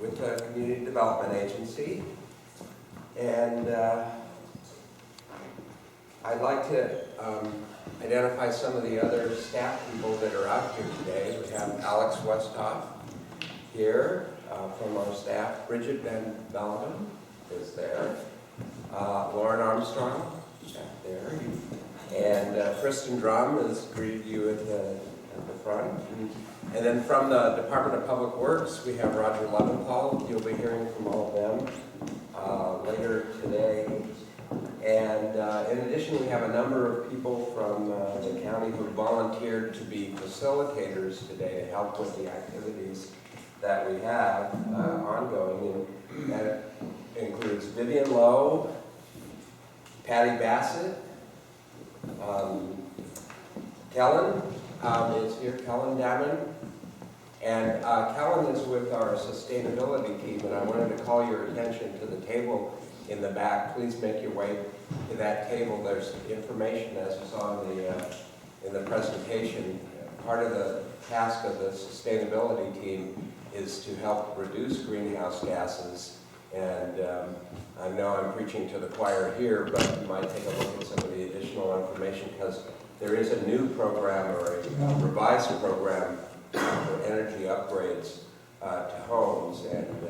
with the Community Development Agency. And I'd like to identify some of the other staff people that are out here today. We have Alex Westhoff here from our staff. Bridget Van Belden is there. Lauren Armstrong back there. And Kristen Drum has greeted you at the front. And then from the Department of Public Works, we have Roger Leventhal. You'll be hearing from all of them later today. And in addition, we have a number of people from the county who volunteered to be facilitators today to help with the activities that we have ongoing. And that includes Vivian Lowe, Patty Bassett, Kellen is here, Kellen Damon. And Kellen is with our sustainability team, and I wanted to call your attention to the table in the back. Please make your way to that table. There's information, as you saw in the presentation. Part of the task of the sustainability team is to help reduce greenhouse gases. And I know I'm preaching to the choir here, but you might take a look at some of the additional information, because there is a new program, or a revised program for energy upgrades to homes, and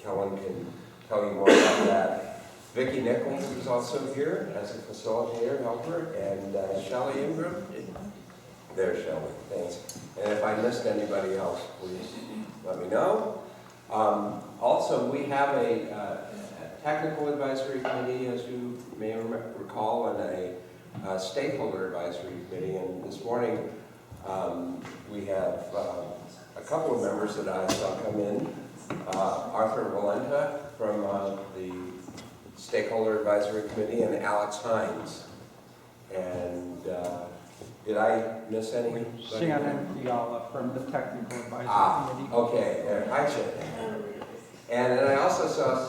Kellen can tell you more about that. Vicki Nichols is also here as a facilitator helper, and Shelley Ingram. There's Shelley, thanks. And if I missed anybody else, please let me know. Also, we have a technical advisory committee, as you may recall, and a stakeholder advisory committee. And this morning, we have a couple of members that I saw come in. Arthur Valenta from the Stakeholder Advisory Committee, and Alex Hines. And did I miss any? Shannon Fiala from the Technical Advisory Committee. Okay, there. Hi, Shannon. And then I also saw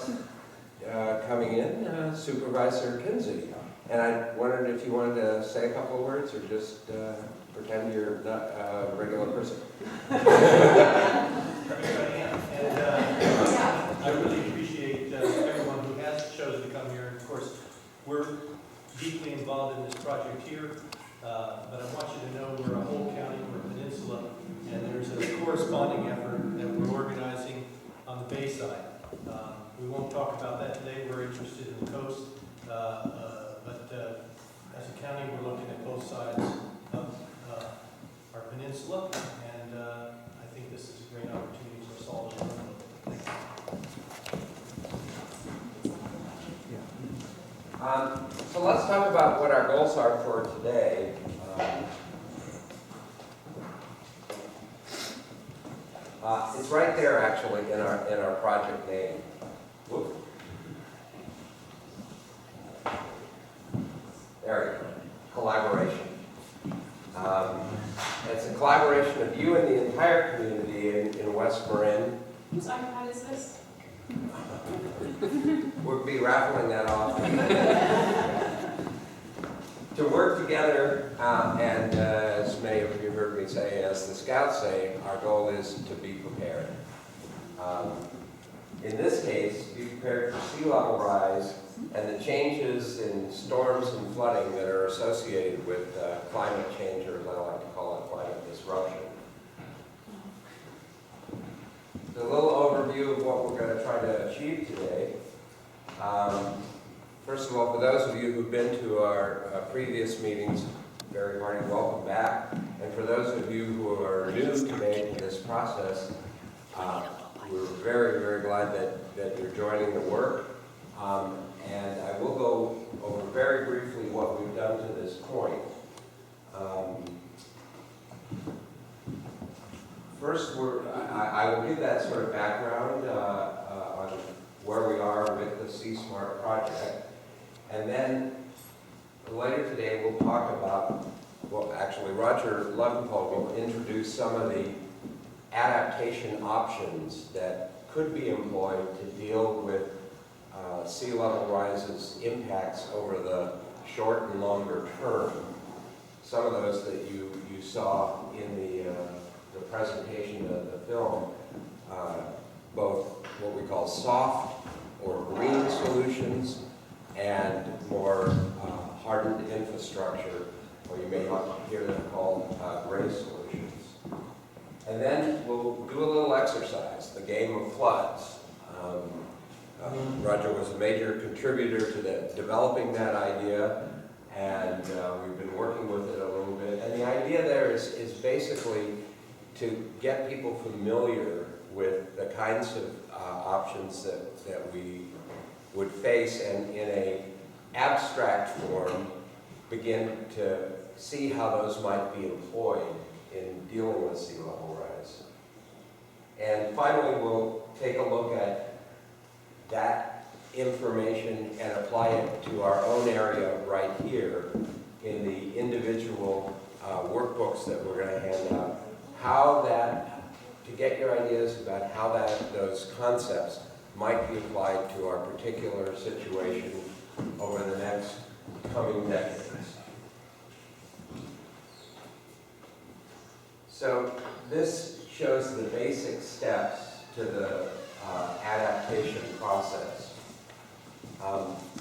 coming in Supervisor Kinsey. And I wondered if you wanted to say a couple of words, or just pretend you're not a regular person. I really appreciate everyone who has chosen to come here. And of course, we're deeply involved in this project here, but I want you to know we're a whole county, we're a peninsula, and there's a corresponding effort that we're organizing on the Bayside. We won't talk about that today. We're interested in the coast, but as a county, we're looking at both sides of our peninsula, and I think this is a great opportunity for us all to learn. Thank you. So let's talk about what our goals are for today. It's right there, actually, in our project name. Whoop. There we go. Collaboration. It's a collaboration of you and the entire community in West Marin. Whose iPad is this? We'll be raffling that off. To work together, and as many of you heard me say, as the Scouts say, our goal is to be prepared. In this case, be prepared for sea level rise and the changes in storms and flooding that are associated with climate change, or as I like to call it, climate disruption. A little overview of what we're going to try to achieve today. First of all, for those of you who've been to our previous meetings, very hearty welcome back. And for those of you who are new today to this process, we're very, very glad that you're joining the work. And I will go over very briefly what we've done to this point. First, I will give that sort of background on where we are with the C-SMART project. And then later today we'll talk about, well, actually Roger Leventhal will introduce some of the adaptation options that could be employed to deal with sea level rises impacts over the short and longer term. Some of those that you saw in the presentation of the film, both what we call soft or green solutions, and more hardened infrastructure, or you may hear them called gray solutions. And then we'll do a little exercise, the game of floods. Roger was a major contributor to developing that idea, and we've been working with it a little bit. And the idea there is basically to get people familiar with the kinds of options that we would face, and in a abstract form begin to see how those might be employed in dealing with sea level rise. And finally, we'll take a look at that information and apply it to our own area right here in the individual workbooks that we're going to hand out. How that, to get your ideas about how those concepts might be applied to our particular situation over the next coming decades. So this shows the basic steps to the adaptation process.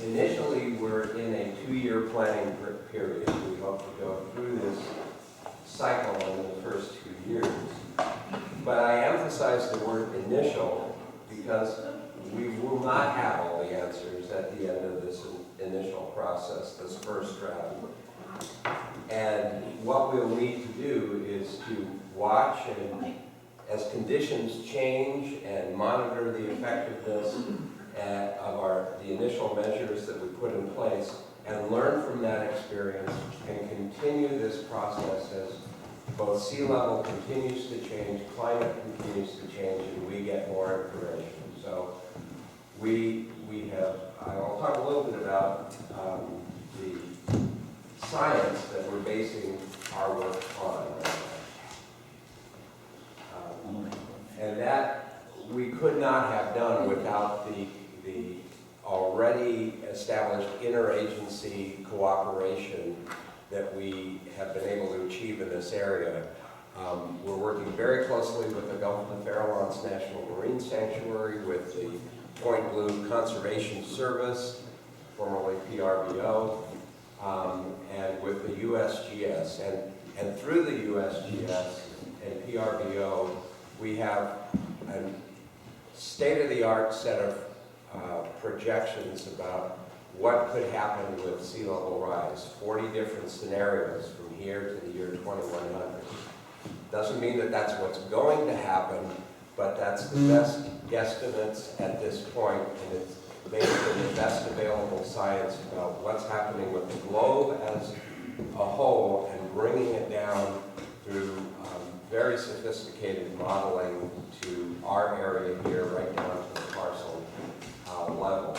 Initially, we're in a 2-year planning period. We hope to go through this cycle in the first 2 years. But I emphasize the word initial because we will not have all the answers at the end of this initial process, this first round. And what we'll need to do is to watch, and as conditions change, and monitor the effectiveness of the initial measures that we put in place, and learn from that experience, and continue this process as both sea level continues to change, climate continues to change, and we get more information. So I'll talk a little bit about the science that we're basing our work on. And that we could not have done without the already established interagency cooperation that we have been able to achieve in this area. We're working very closely with the Gulf of the Farallones National Marine Sanctuary, with the Point Blue Conservation Service, formerly PRBO, and with the USGS. And through the USGS and PRBO, we have a state-of-the-art set of projections about what could happen with sea level rise, 40 different scenarios from here to the year 2100. Doesn't mean that that's what's going to happen, but that's the best guesstimates at this point, and it's basically the best available science about what's happening with the globe as a whole, and bringing it down through very sophisticated modeling to our area here, right down to the parcel level.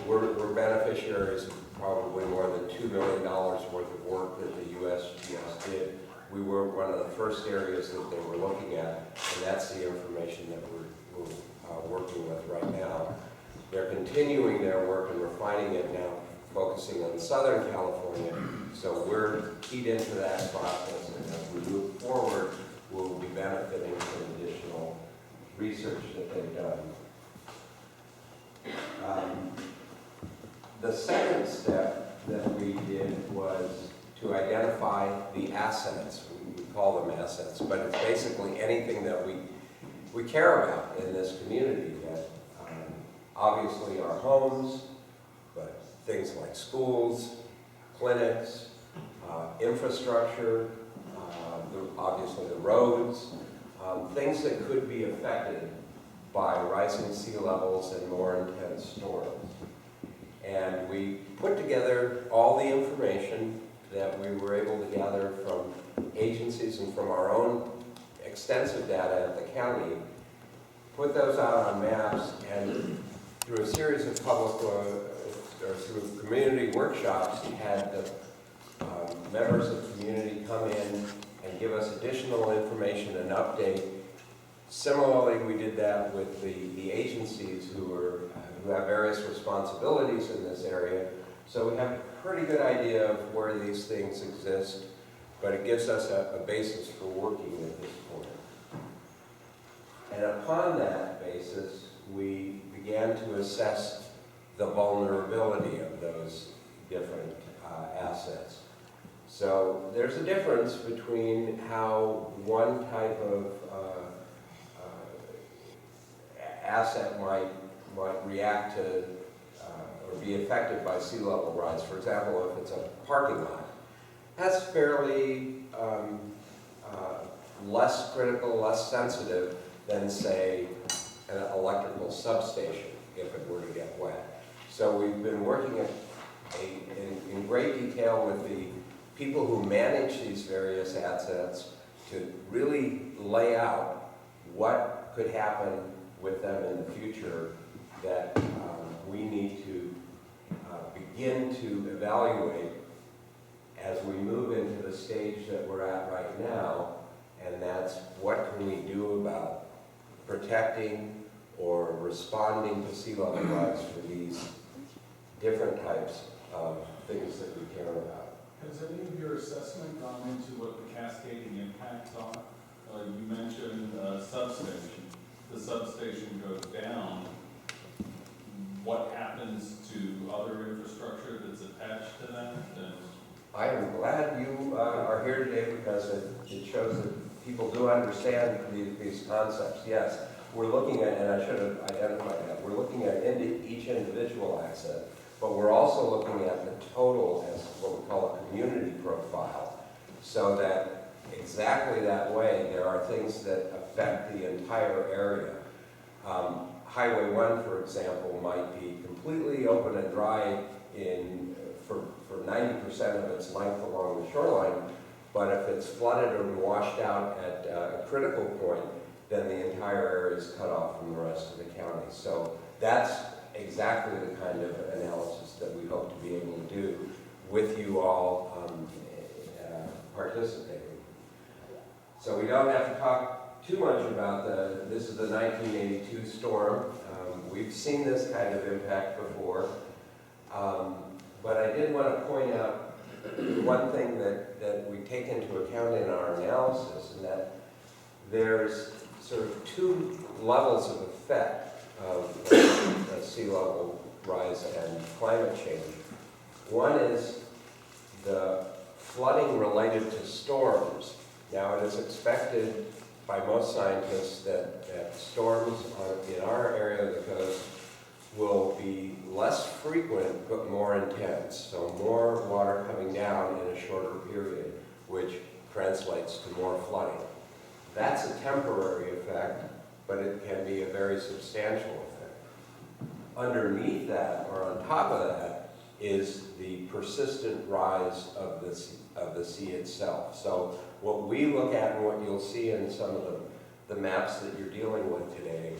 We're beneficiaries of probably more than $2 million worth of work that the USGS did. We were one of the first areas that they were looking at, and that's the information that we're working with right now. They're continuing their work and refining it now, focusing on Southern California. So we're keyed into that process, and as we move forward, we'll be benefiting from additional research that they've done. The second step that we did was to identify the assets. We call them assets, but it's basically anything that we care about in this community. That obviously our homes, but things like schools, clinics, infrastructure, obviously the roads, things that could be affected by rising sea levels and more intense storms. And we put together all the information that we were able to gather from agencies and from our own extensive data at the county, put those out on maps, and through a series of public or through community workshops, had the members of the community come in and give us additional information and update. Similarly, we did that with the agencies who have various responsibilities in this area. So we have a pretty good idea of where these things exist, but it gives us a basis for working at this point. And upon that basis, we began to assess the vulnerability of those different assets. So there's a difference between how one type of asset might react to or be affected by sea level rise. For example, if it's a parking lot, that's fairly less critical, less sensitive than, say, an electrical substation if it were to get wet. So we've been working in great detail with the people who manage these various assets to really lay out what could happen with them in the future that we need to begin to evaluate as we move into the stage that we're at right now, and that's what can we do about protecting or responding to sea level rise for these different types of things that we care about. Has any of your assessment gone into what the cascading impacts are? You mentioned substation. The substation goes down. What happens to other infrastructure that's attached to that? I am glad you are here today because it shows that people do understand these concepts. Yes, we're looking at, and I should have identified that, we're looking at each individual asset, but we're also looking at the total as what we call a community profile, so that exactly that way there are things that affect the entire area. Highway 1, for example, might be completely open and dry for 90% of its length along the shoreline, but if it's flooded or washed out at a critical point, then the entire area is cut off from the rest of the county. So that's exactly the kind of analysis that we hope to be able to do with you all participating. So we don't have to talk too much about this is the 1982 storm. We've seen this kind of impact before. But I did want to point out one thing that we take into account in our analysis, and that there's sort of two levels of effect of sea level rise and climate change. One is the flooding related to storms. Now, it is expected by most scientists that storms in our area of the coast will be less frequent but more intense. So more water coming down in a shorter period, which translates to more flooding. That's a temporary effect, but it can be a very substantial effect. Underneath that, or on top of that, is the persistent rise of the sea itself. So what we look at and what you'll see in some of the maps that you're dealing with today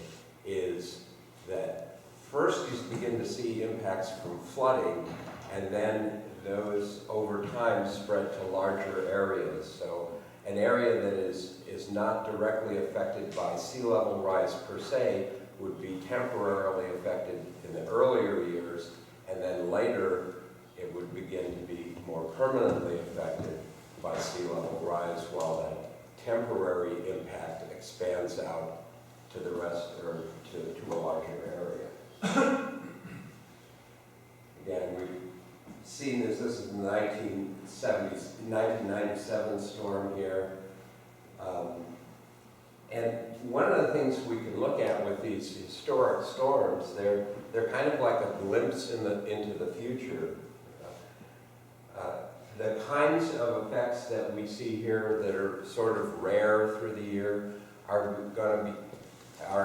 is that first you begin to see impacts from flooding, and then those over time spread to larger areas. So an area that is not directly affected by sea level rise per se would be temporarily affected in the earlier years, and then later it would begin to be more permanently affected by sea level rise, while that temporary impact expands out to the rest, or to a larger area. Again, we've seen this. This is the 1997 storm here. And one of the things we can look at with these historic storms, they're kind of like a glimpse into the future. The kinds of effects that we see here that are sort of rare through the year are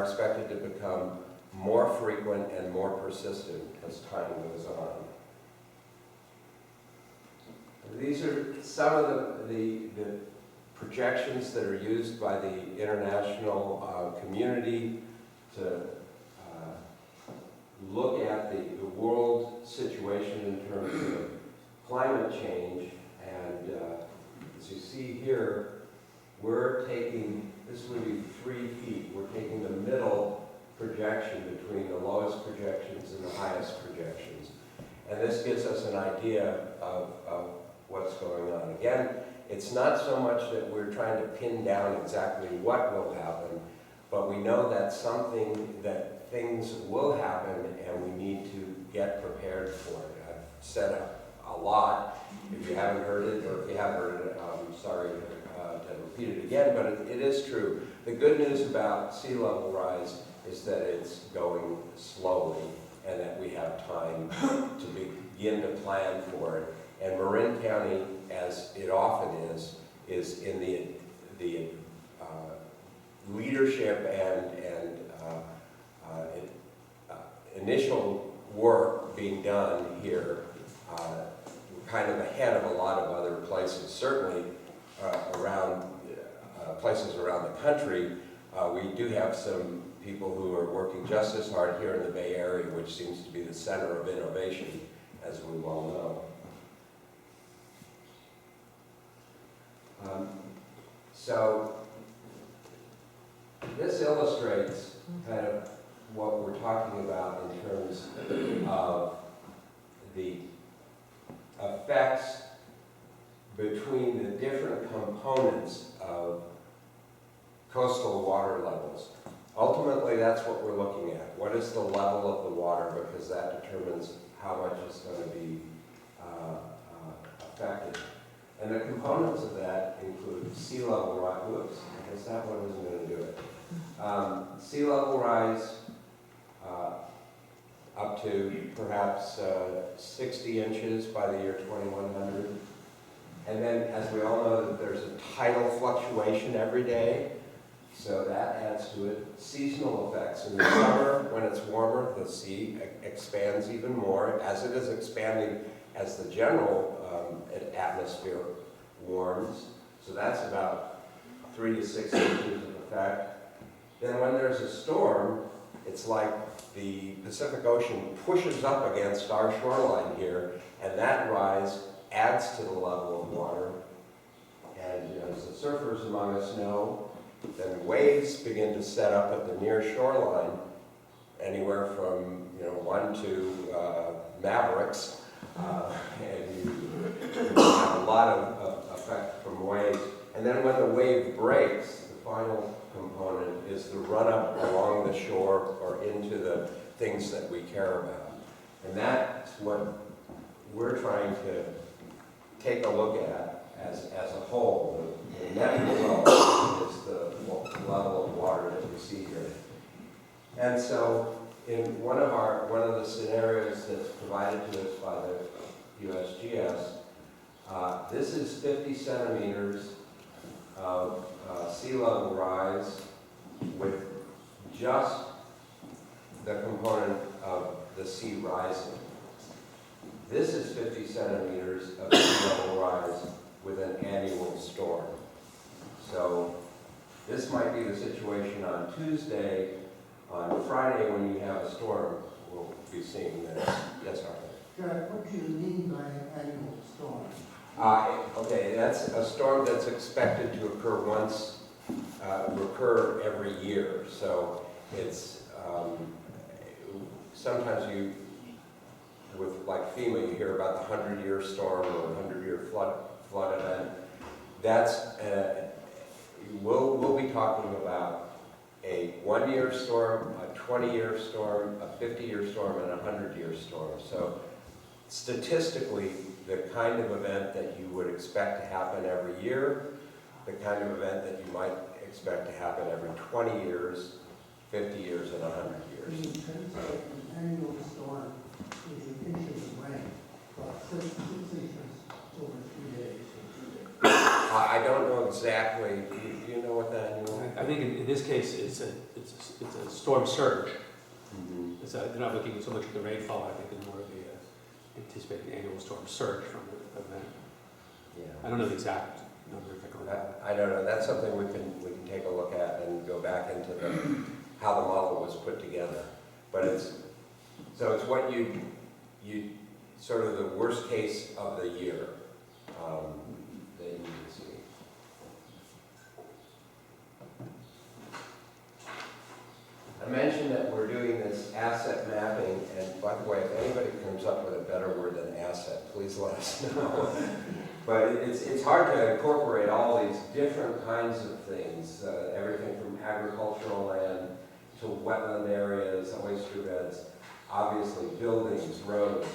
expected to become more frequent and more persistent as time goes on. These are some of the projections that are used by the international community to look at the world situation in terms of climate change. And as you see here, we're taking, this would be 3 feet, we're taking the middle projection between the lowest projections and the highest projections. And this gives us an idea of what's going on. Again, it's not so much that we're trying to pin down exactly what will happen, but we know that things will happen and we need to get prepared for it. I've said a lot. If you haven't heard it, or if you have heard it, I'm sorry to repeat it again, but it is true. The good news about sea level rise is that it's going slowly and that we have time to begin to plan for it. And Marin County, as it often is in the leadership and initial work being done here, kind of ahead of a lot of other places. Certainly around places around the country, we do have some people who are working just as hard here in the Bay Area, which seems to be the center of innovation, as we well know. So this illustrates kind of what we're talking about in terms of the effects between the different components of coastal water levels. Ultimately, that's what we're looking at. What is the level of the water? Because that determines how much is going to be affected. And the components of that include sea level rise. Whoops, I guess that one isn't going to do it. Sea level rise up to perhaps 60 inches by the year 2100. And then, as we all know, that there's a tidal fluctuation every day, so that adds to it. Seasonal effects. In the summer, when it's warmer, the sea expands even more, as it is expanding as the general atmosphere warms. So that's about 3 to 6 inches of effect. Then when there's a storm, it's like the Pacific Ocean pushes up against our shoreline here, and that rise adds to the level of water. And as the surfers among us know, then waves begin to set up at the near shoreline, anywhere from 1 to Mavericks, and you have a lot of effect from waves. And then when the wave breaks, the final component is the run-up along the shore or into the things that we care about. And that's what we're trying to take a look at as a whole. The net result is the level of water that we see here. And so in one of the scenarios that's provided to us by the USGS, this is 50 centimeters of sea level rise with just the component of the sea rising. This is 50 centimeters of sea level rise with an annual storm. So this might be the situation on Tuesday. On Friday, when you have a storm, we'll be seeing this. Yes, Arthur? Jack, what do you mean by an annual storm? Okay, that's a storm that's expected to recur every year. So it's sometimes with like FEMA, you hear about the 100-year storm or 100-year flood event. That's we'll be talking about a 1-year storm, a 20-year storm, a 50-year storm, and a 100-year storm. So statistically, the kind of event that you would expect to happen every year, the kind of event that you might expect to happen every 20 years, 50 years, and 100 years. In terms of an annual storm, is an inches of rain, about 6 inches over 3 days. I don't know exactly. Do you know what that annual? I think in this case, it's a storm surge. Mm-hmm. They're not looking so much at the rainfall. I think it's more of the anticipated annual storm surge from the event. Yeah. I don't know the exact number. I don't know. That's something we can take a look at and go back into how the model was put together. But it's what you sort of the worst case of the year that you can see. I mentioned that we're doing this asset mapping, and by the way, if anybody comes up with a better word than asset, please let us know. But it's hard to incorporate all these different kinds of things, everything from agricultural land to wetland areas, oyster beds, obviously buildings, roads,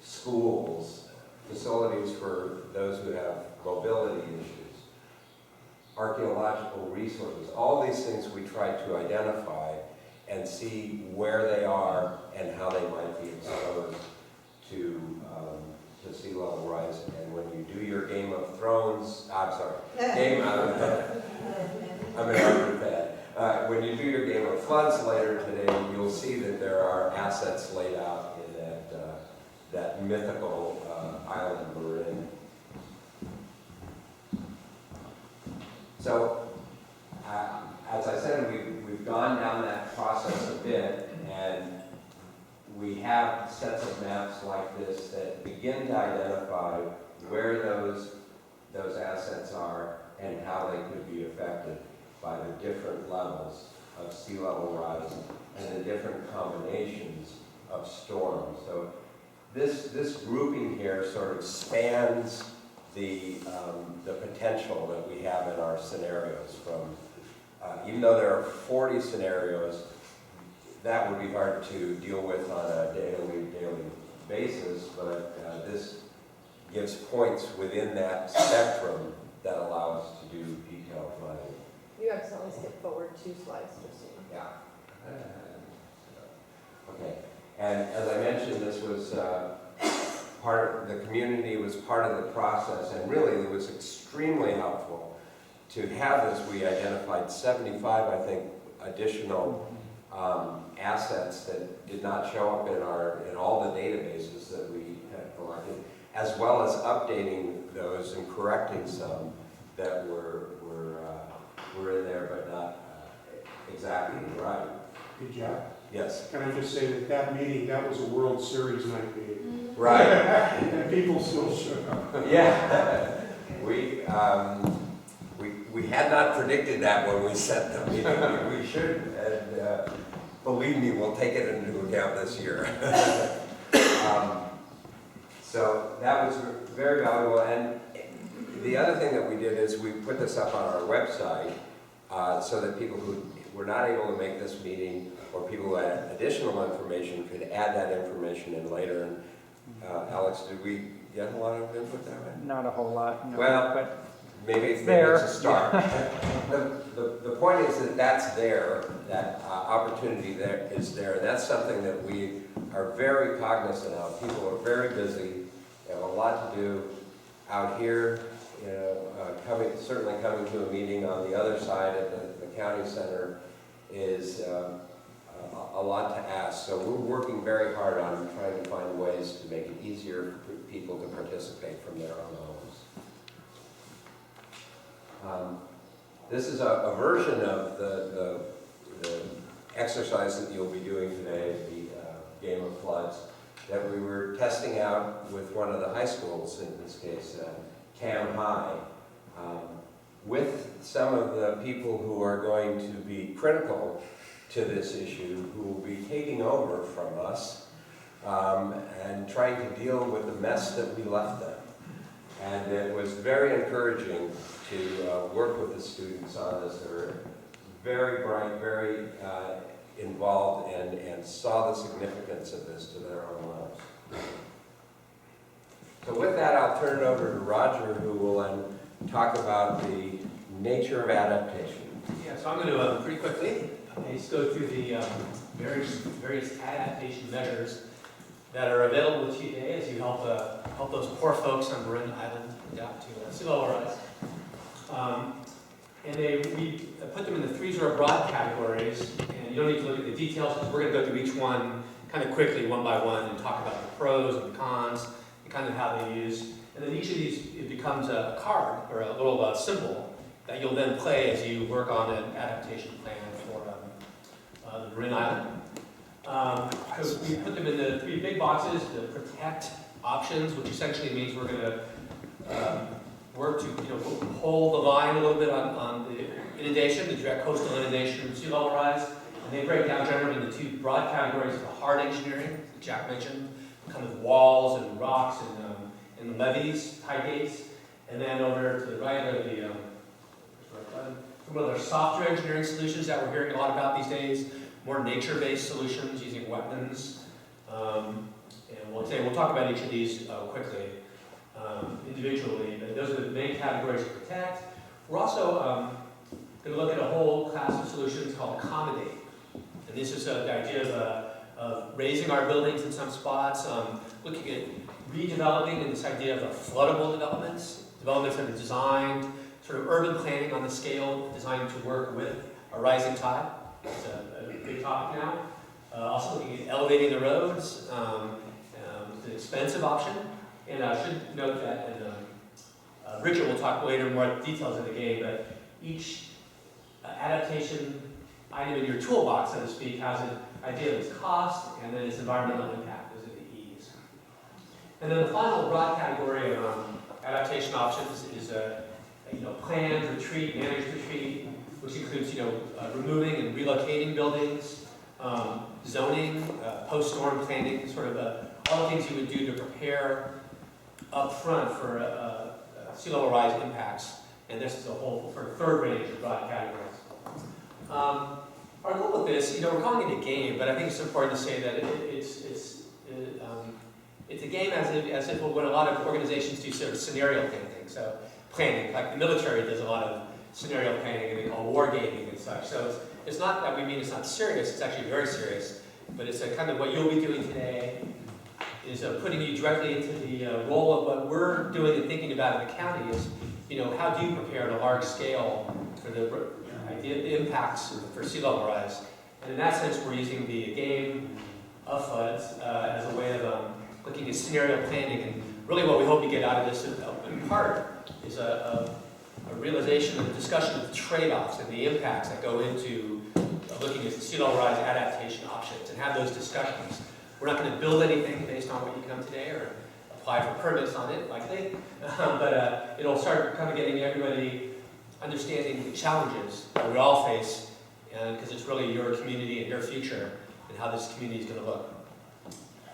schools, facilities for those who have mobility issues, archaeological resources. All these things we try to identify and see where they are and how they might be exposed to sea level rise. And when you do your Game of Thrones, I'm sorry, I'm an art fan. When you do your Game of Floods later today, you'll see that there are assets laid out in that mythical island Marin. So, as I said, we've gone down that process a bit, and we have sets of maps like this that begin to identify where those assets are and how they could be affected by the different levels of sea level rise and the different combinations of storms. So this grouping here sort of spans the potential that we have in our scenarios. From even though there are 40 scenarios, that would be hard to deal with on a daily basis, but this gives points within that spectrum that allow us to do detailed planning. You accidentally skipped forward 2 slides, just so you know. Yeah. Okay. And as I mentioned, this was the community was part of the process, and really it was extremely helpful to have this. We identified 75, I think, additional assets that did not show up in all the databases that we had collected, as well as updating those and correcting some that were in there but not exactly right. Hey, Jack, Yes. can I just say that meeting, that was a World Series night meeting. Right. And people still showed up. Yeah. We had not predicted that when we set the meeting. We should, and believe me, we'll take it into account this year. So that was very valuable. And the other thing that we did is we put this up on our website so that people who were not able to make this meeting or people who had additional information could add that information in later. And Alex, did we get a lot of input that way? Not a whole lot, no. Well, But maybe it's there. a start. The point is that that's there, that opportunity there is there, and that's something that we are very cognizant of. People are very busy, they have a lot to do out here, you know, certainly coming to a meeting on the other side at the county center is a lot to ask. So we're working very hard on trying to find ways to make it easier for people to participate from their own homes. This is a version of the exercise that you'll be doing today, the Game of Floods, that we were testing out with one of the high schools, in this case, Cam High, with some of the people who are going to be critical to this issue, who will be taking over from us and trying to deal with the mess that we left them. And it was very encouraging to work with the students on this. They were very bright, very involved, and saw the significance of this to their own lives. So with that, I'll turn it over to Roger, who will then talk about the nature of adaptation. Yeah, so I'm going to pretty quickly just go through the various adaptation measures that are available to you today as you help those poor folks on Marin Island adapt to sea level rise. And we put them in the 3 sort of broad categories, and you don't need to look at the details because we're going to go through each one kind of quickly, one by one, and talk about the pros and the cons and kind of how they use. And then each of these, it becomes a card or a little symbol that you'll then play as you work on an adaptation plan for the Marin Island. So we put them in the 3 big boxes, the protect options, which essentially means we're going to work to hold the line a little bit on the inundation, the direct coastal inundation and sea level rise. And they break down generally into 2 broad categories of the hard engineering that Jack mentioned, kind of walls and rocks and in the levees, tide gates, and then over to the right are some of the softer engineering solutions that we're hearing a lot about these days, more nature-based solutions using wetlands. And we'll talk about each of these quickly, individually, but those are the main categories to protect. We're also going to look at a whole class of solutions called accommodate. And this is the idea of raising our buildings in some spots, looking at redeveloping and this idea of floodable developments that are designed, sort of urban planning on the scale, designed to work with a rising tide. It's a big topic now. Also looking at elevating the roads. It's an expensive option. And I should note that, and Richard will talk later more details of the game, but each adaptation item in your toolbox, so to speak, has an idea of its cost and then its environmental impact. Those are the E's. And then the final broad category of adaptation options is planned retreat, managed retreat, which includes removing and relocating buildings, zoning, post-storm planning, sort of all the things you would do to prepare up front for sea level rise impacts. And this is a whole sort of third range of broad categories. Our goal with this, we're calling it a game, but I think it's important to say that it's a game as if what a lot of organizations do, sort of scenario planning. So planning, like the military does a lot of scenario planning, and they call war gaming and such. So it's not that we mean it's not serious, it's actually very serious, but it's a kind of what you'll be doing today is putting you directly into the role of what we're doing and thinking about in the county is, how do you prepare at a large scale for the impacts for sea level rise? And in that sense, we're using the game of floods as a way of looking at scenario planning. And really what we hope to get out of this in part is a realization and a discussion of the trade-offs and the impacts that go into looking at sea level rise adaptation options and have those discussions. We're not going to build anything based on what you come today or apply for permits on it, likely, but it'll start kind of getting everybody understanding the challenges that we all face, because it's really your community and your future and how this community is going to look.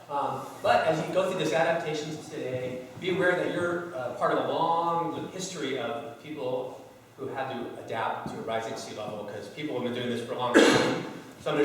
But as you go through this adaptations today, be aware that you're part of a long history of people who had to adapt to a rising sea level, because people have been doing this for a long time. Some